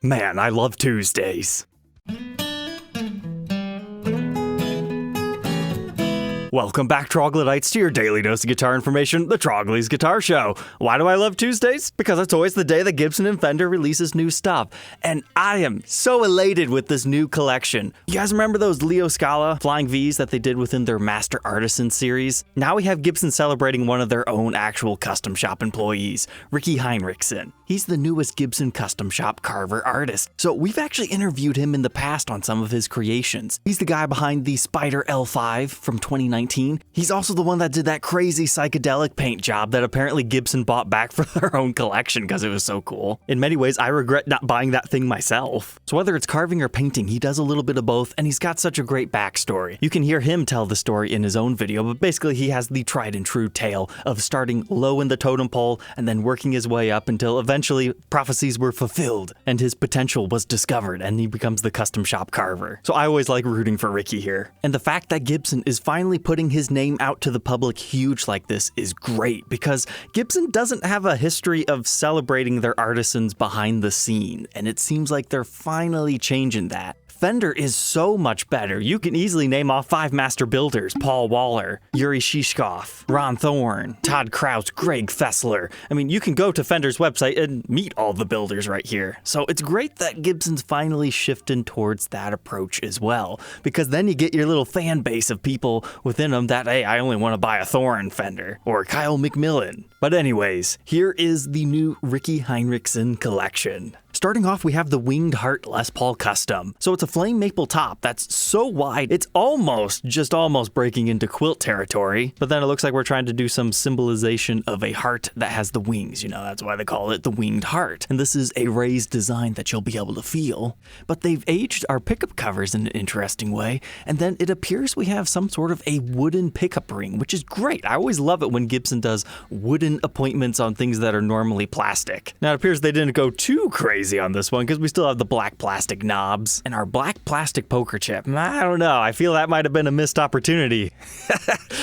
Man, I love Tuesdays. Welcome back, Troglodytes, to your daily dose of guitar information, the Trogly's Guitar Show. Why do I love Tuesdays? Because it's always the day that Gibson and Fender releases new stuff. And I am so elated with this new collection. You guys remember those Leo Scala Flying Vs that they did within their Master Artisan series? Now we have Gibson celebrating one of their own actual custom shop employees, Rickie Hinrichsen. He's the newest Gibson custom shop carver artist. So we've actually interviewed him in the past on some of his creations. He's the guy behind the Spider L5 from 2019. He's also the one that did that crazy psychedelic paint job that apparently Gibson bought back for their own collection because it was so cool. In many ways, I regret not buying that thing myself. So whether it's carving or painting, he does a little bit of both, and he's got such a great backstory. You can hear him tell the story in his own video, but basically he has the tried and true tale of starting low in the totem pole and then working his way up until eventually prophecies were fulfilled and his potential was discovered and he becomes the custom shop carver. So I always like rooting for Rickie here. And the fact that Gibson is finally putting his name out to the public huge like this is great because Gibson doesn't have a history of celebrating their artisans behind the scene, and it seems like they're finally changing that. Fender is so much better. You can easily name off 5 master builders: Paul Waller, Yuri Shishkov, Ron Thorne, Todd Kraus, Greg Fessler. I mean, you can go to Fender's website and meet all the builders right here. So it's great that Gibson's finally shifting towards that approach as well, because then you get your little fan base of people within them that, hey, I only want to buy a Thorne Fender, or Kyle McMillan. But anyways, here is the new Rickie Hinrichsen collection. Starting off, we have the Winged Heart Les Paul Custom. So it's a flame maple top that's so wide, it's almost breaking into quilt territory. But then it looks like we're trying to do some symbolization of a heart that has the wings. You know, that's why they call it the Winged Heart. And this is a raised design that you'll be able to feel. But they've aged our pickup covers in an interesting way. And then it appears we have some sort of a wooden pickup ring, which is great. I always love it when Gibson does wooden appointments on things that are normally plastic. Now it appears they didn't go too crazy on this one because we still have the black plastic knobs and our black plastic poker chip. I don't know, I feel that might have been a missed opportunity.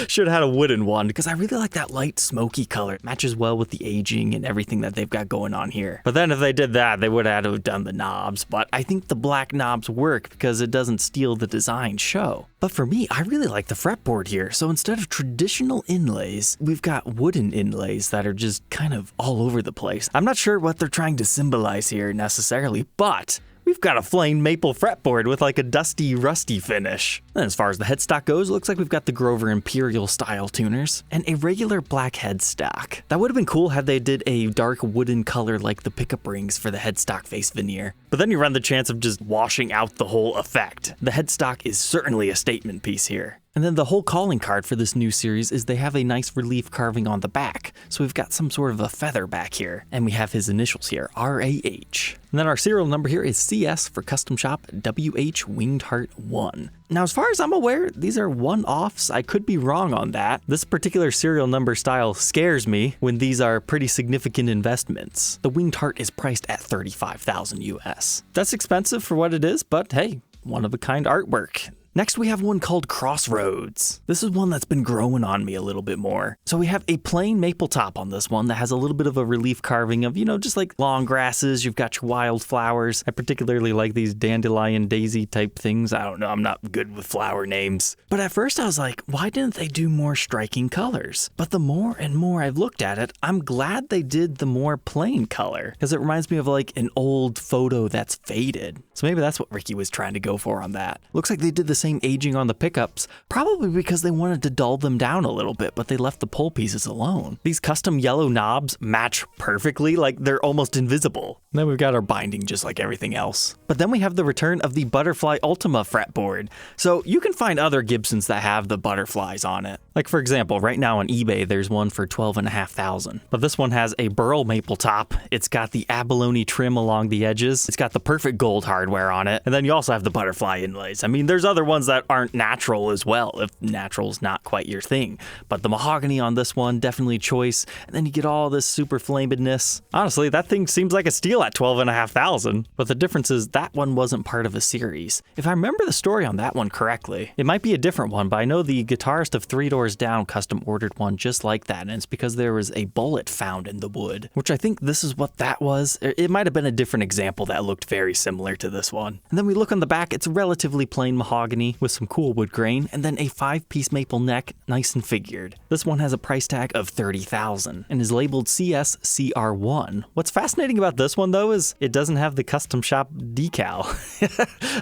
Should have had a wooden one because I really like that light smoky color. It matches well with the aging and everything that they've got going on here. But then if they did that, they would have had to have done the knobs. But I think the black knobs work because it doesn't steal the design show. But for me, I really like the fretboard here. So instead of traditional inlays, we've got wooden inlays that are just kind of all over the place. I'm not sure what they're trying to symbolize here necessarily, but we've got a flame maple fretboard with like a dusty, rusty finish. And as far as the headstock goes, it looks like we've got the Grover Imperial style tuners and a regular black headstock. That would have been cool had they did a dark wooden color like the pickup rings for the headstock face veneer. But then you run the chance of just washing out the whole effect. The headstock is certainly a statement piece here. And then the whole calling card for this new series is they have a nice relief carving on the back. So we've got some sort of a feather back here. And we have his initials here, R-A-H. And then our serial number here is CS for Custom Shop WH Winged Heart 1. Now, as far as I'm aware, these are one-offs. I could be wrong on that. This particular serial number style scares me when these are pretty significant investments. The Winged Heart is priced at $35,000 US. That's expensive for what it is, but hey, one-of-a-kind artwork. Next, we have one called Crossroads. This is one that's been growing on me a little bit more. So we have a plain maple top on this one that has a little bit of a relief carving of, you know, just like long grasses. You've got your wildflowers. I particularly like these dandelion daisy type things. I don't know, I'm not good with flower names. But at first I was like, why didn't they do more striking colors? But the more and more I've looked at it, I'm glad they did the more plain color because it reminds me of like an old photo that's faded. So maybe that's what Rickie was trying to go for on that. Looks like they did the same aging on the pickups, probably because they wanted to dull them down a little bit, but they left the pole pieces alone. These custom yellow knobs match perfectly, like they're almost invisible. And then we've got our binding just like everything else. But then we have the return of the Butterfly Ultima fretboard. So you can find other Gibsons that have the butterflies on it. Like for example, right now on eBay, there's one for $12,500. But this one has a burl maple top. It's got the abalone trim along the edges. It's got the perfect gold hardware on it. And then you also have the butterfly inlays. I mean, there's other ones that aren't natural as well, if natural's not quite your thing. But the mahogany on this one, definitely choice. And then you get all this super flamedness. Honestly, that thing seems like a steal at $12,500. But the difference is that one wasn't part of a series. If I remember the story on that one correctly, it might be a different one, but I know the guitarist of Three Door hours down, custom ordered one just like that, and it's because there was a bullet found in the wood, which I think this is what that was. It might have been a different example that looked very similar to this one. And then we look on the back, it's relatively plain mahogany with some cool wood grain, and then a 5-piece maple neck, nice and figured. This one has a price tag of $30,000 and is labeled CSCR1. What's fascinating about this one though is it doesn't have the custom shop decal.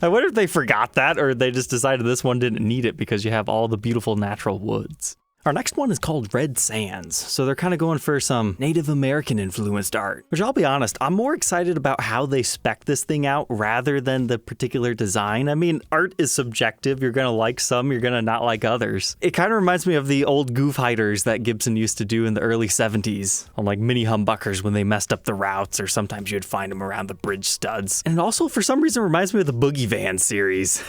I wonder if they forgot that or they just decided this one didn't need it because you have all the beautiful natural woods. Our next one is called Red Sands, so they're kind of going for some Native American influenced art, which I'll be honest, I'm more excited about how they spec this thing out rather than the particular design. I mean, art is subjective. You're going to like some, you're going to not like others. It kind of reminds me of the old goof hiders that Gibson used to do in the early 70s on like mini humbuckers when they messed up the routes, or sometimes you'd find them around the bridge studs. And it also, for some reason, reminds me of the Boogie Van series.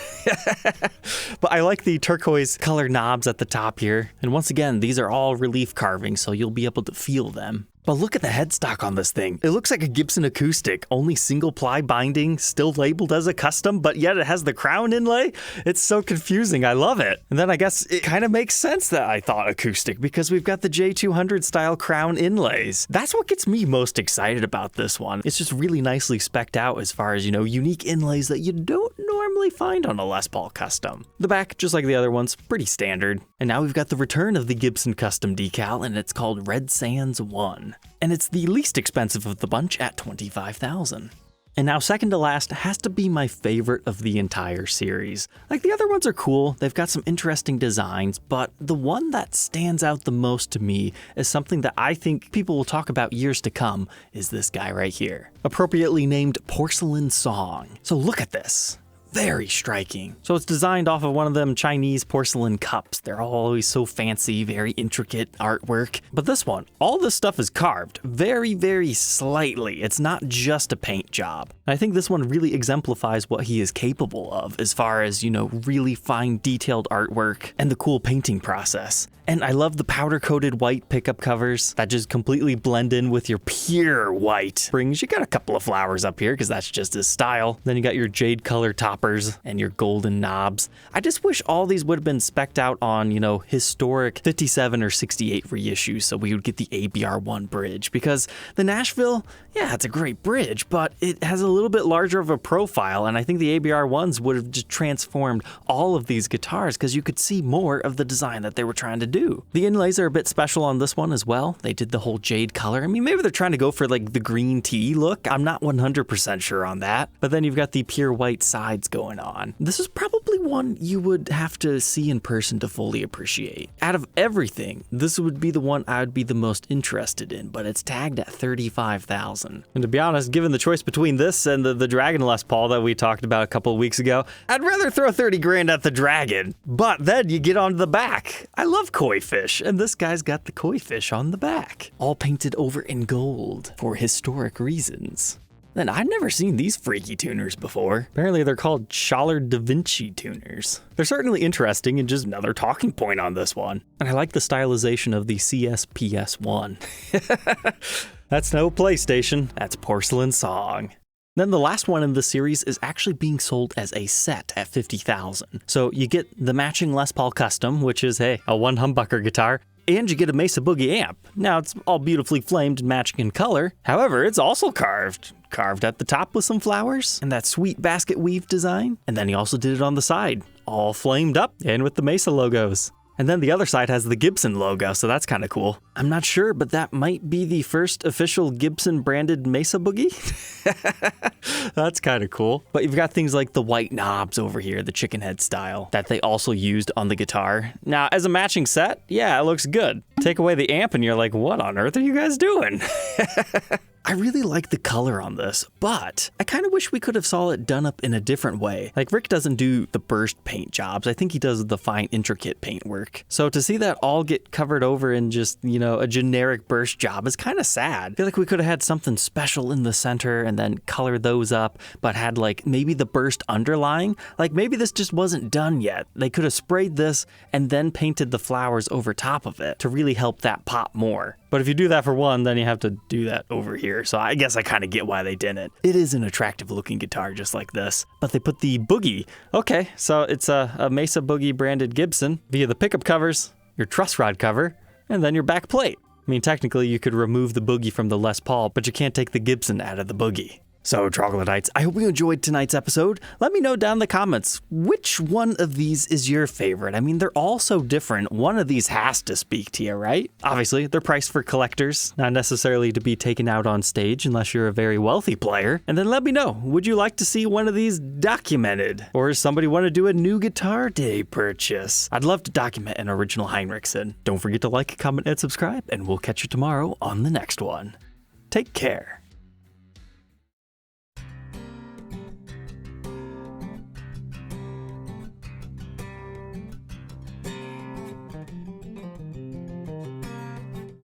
But I like the turquoise color knobs at the top here. And once again, these are all relief carvings, so you'll be able to feel them. But look at the headstock on this thing. It looks like a Gibson acoustic, only single ply binding, still labeled as a custom, but yet it has the crown inlay. It's so confusing, I love it. And then I guess it kind of makes sense that I thought acoustic because we've got the J200 style crown inlays. That's what gets me most excited about this one. It's just really nicely specced out as far as, unique inlays that you don't normally find on a Les Paul custom. The back, just like the other ones, pretty standard. And now we've got the return of the Gibson custom decal, and it's called Red Sands 1. And it's the least expensive of the bunch at $25,000. And now second to last has to be my favorite of the entire series. Like the other ones are cool, they've got some interesting designs, but the one that stands out the most to me is something that I think people will talk about years to come is this guy right here. Appropriately named Porcelain Song. So look at this. Very striking. So it's designed off of one of them Chinese porcelain cups. They're always so fancy, very intricate artwork. But this one, all this stuff is carved very, very slightly. It's not just a paint job. I think this one really exemplifies what he is capable of as far as, really fine detailed artwork and the cool painting process. And I love the powder-coated white pickup covers that just completely blend in with your pure white. You got a couple of flowers up here because that's just his style. Then you got your jade color toppers and your golden knobs. I just wish all these would have been specced out on, historic 57 or 68 reissues so we would get the ABR1 bridge, because the Nashville, yeah, it's a great bridge, but it has a little bit larger of a profile, and I think the ABR1s would have just transformed all of these guitars because you could see more of the design that they were trying to do. The inlays are a bit special on this one as well. They did the whole jade color. I mean, maybe they're trying to go for like the green tea look. I'm not 100% sure on that. But then you've got the pure white sides going on. This is probably one you would have to see in person to fully appreciate. Out of everything, this would be the one I would be the most interested in, but it's tagged at $35,000. And to be honest, given the choice between this and the Dragon Les Paul that we talked about a couple of weeks ago, I'd rather throw 30 grand at the Dragon. But then you get onto the back. I love koi fish, and this guy's got the koi fish on the back, all painted over in gold for historic reasons. Then I've never seen these freaky tuners before. Apparently they're called Schaller Da Vinci tuners. They're certainly interesting and just another talking point on this one. And I like the stylization of the CSPS1. That's no PlayStation, that's Porcelain Song. Then the last one in the series is actually being sold as a set at $50,000. So you get the matching Les Paul Custom, which is, hey, a one humbucker guitar, and you get a Mesa Boogie amp. Now it's all beautifully flamed and matching in color. However, it's also carved at the top with some flowers and that sweet basket weave design. And then he also did it on the side, all flamed up and with the Mesa logos. And then the other side has the Gibson logo, so that's kind of cool. I'm not sure, but that might be the first official Gibson branded Mesa Boogie. That's kind of cool. But you've got things like the white knobs over here, the chicken head style, that they also used on the guitar. Now, as a matching set, yeah, it looks good. Take away the amp and you're like, what on earth are you guys doing? I really like the color on this, but I kind of wish we could have saw it done up in a different way. Like Rick doesn't do the burst paint jobs. I think he does the fine, intricate paint work. So to see that all get covered over in just, a generic burst job is kind of sad. I feel like we could have had something special in the center and then color those up, but had like maybe the burst underlying. Like maybe this just wasn't done yet. They could have sprayed this and then painted the flowers over top of it to really help that pop more. But if you do that for one, then you have to do that over here. So I guess I kind of get why they didn't. It is an attractive looking guitar just like this. But they put the Boogie. Okay, so it's a Mesa Boogie branded Gibson via the pickup covers your truss rod cover, and then your back plate. I mean, technically you could remove the boogie from the Les Paul, but you can't take the Gibson out of the boogie. So, Troglodytes, I hope you enjoyed tonight's episode. Let me know down in the comments, which one of these is your favorite? I mean, they're all so different. One of these has to speak to you, right? Obviously, they're priced for collectors, not necessarily to be taken out on stage unless you're a very wealthy player. And then let me know, would you like to see one of these documented? Or does somebody want to do a new Guitar Day purchase? I'd love to document an original Hinrichsen. Don't forget to like, comment, and subscribe, and we'll catch you tomorrow on the next one. Take care.